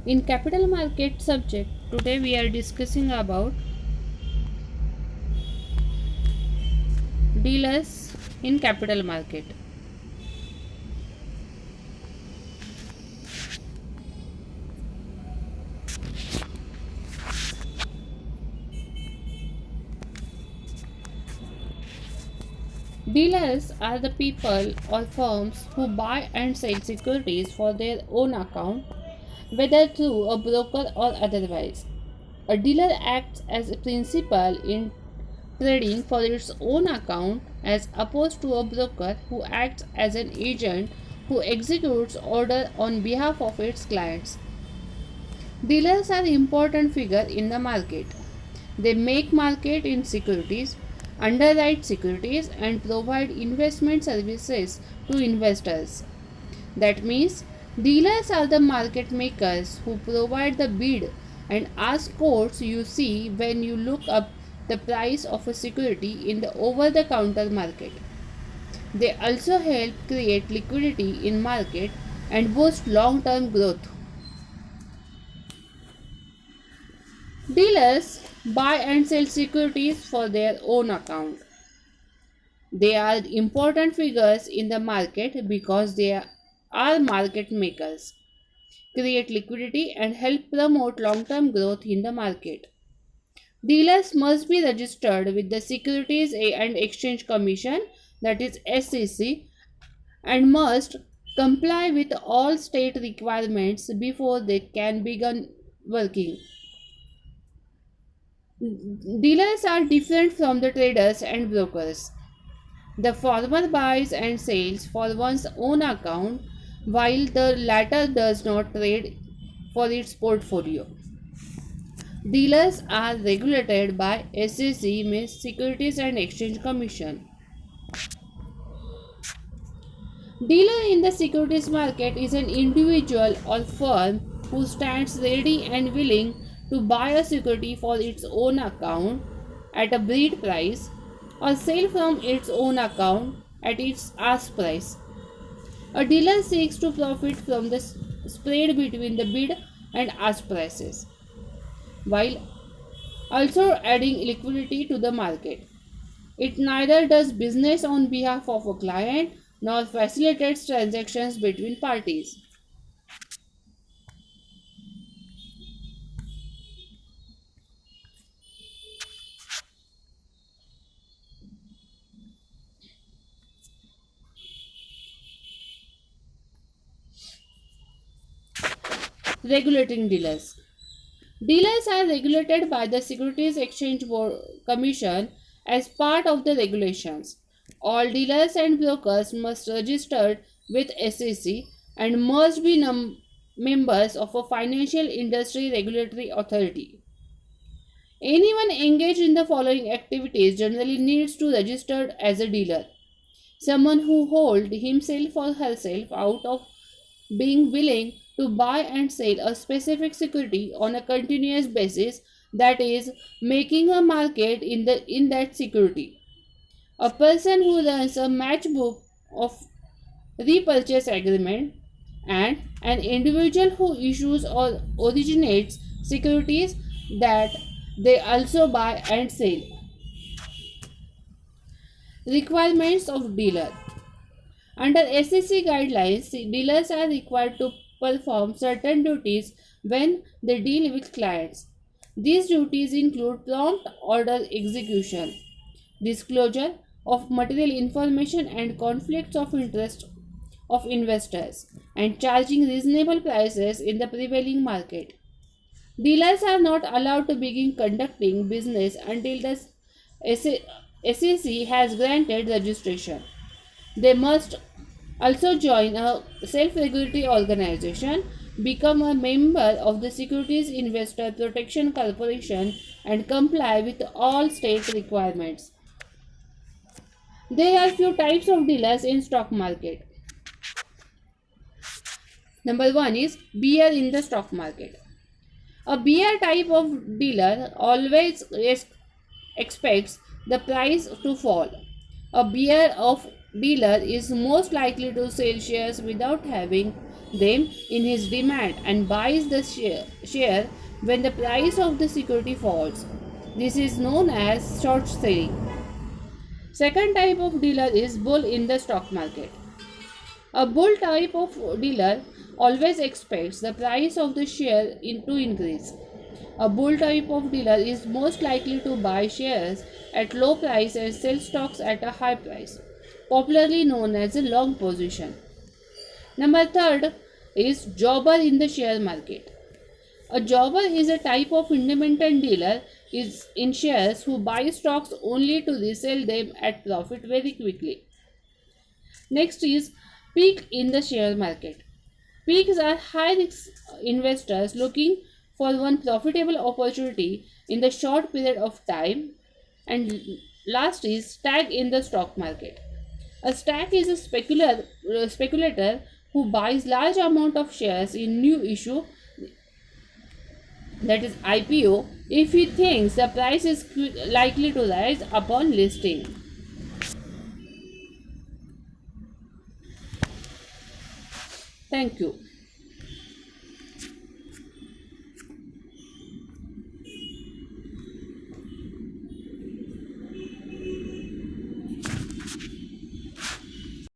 In capital market subject, today we are discussing about dealers in capital market. Dealers are the people or firms who buy and sell securities for their own account, whether through a broker or otherwise. A dealer acts as a principal in trading for its own account as opposed to a broker who acts as an agent who executes orders on behalf of its clients. Dealers are important figure in the market. They make market in securities, underwrite securities and provide investment services to investors. That means dealers are the market makers who provide the bid and ask quotes you see when you look up the price of a security in the over the counter market. They also help create liquidity in market and boost long term growth. Dealers buy and sell securities for their own account. They are important figures in the market because they are market makers, create liquidity, and help promote long term growth in the market. Dealers must be registered with the Securities and Exchange Commission, that is SEC, and must comply with all state requirements before they can begin working. Dealers are different from the traders and brokers. The former buys and sells for one's own account, while the latter does not trade for its portfolio. Dealers are regulated by SEC, means Securities and Exchange Commission. Dealer in the securities market is an individual or firm who stands ready and willing to buy a security for its own account at a bid price or sell from its own account at its ask price. A dealer seeks to profit from the spread between the bid and ask prices, while also adding liquidity to the market. It neither does business on behalf of a client nor facilitates transactions between parties. Regulating dealers. Dealers are regulated by the Securities Exchange Board Commission as part of the regulations. All dealers and brokers must register with SEC and must be members of a financial industry regulatory authority. Anyone engaged in the following activities generally needs to register as a dealer. Someone who holds himself or herself out of being willing to buy and sell a specific security on a continuous basis, that is making a market in that security. A person who runs a matchbook of repurchase agreement, and an individual who issues or originates securities that they also buy and sell. Requirements of dealer. Under SEC guidelines, dealers are required to perform certain duties when they deal with clients. These duties include prompt order execution, disclosure of material information and conflicts of interest of investors, and charging reasonable prices in the prevailing market. Dealers are not allowed to begin conducting business until the SEC has granted registration. They must also join a self-regulatory organization, become a member of the Securities Investor Protection Corporation, and comply with all state requirements. There are few types of dealers in stock market. Number one is bear in the stock market. A bear type of dealer always expects the price to fall. A bear of dealer is most likely to sell shares without having them in his demand and buys the share when the price of the security falls. This is known as short selling. Second type of dealer is bull in the stock market. A bull type of dealer always expects the price of the share to increase. A bull type of dealer is most likely to buy shares at low price and sell stocks at a high price, popularly known as a long position. Number third is jobber in the share market. A jobber is a type of independent dealer is in shares who buy stocks only to resell them at profit very quickly. Next is peak in the share market. Peaks are high risk investors looking for one profitable opportunity in the short period of time. And last is stag in the stock market. A stag is a speculator who buys large amount of shares in new issue, that is IPO, if he thinks the price is likely to rise upon listing. Thank you.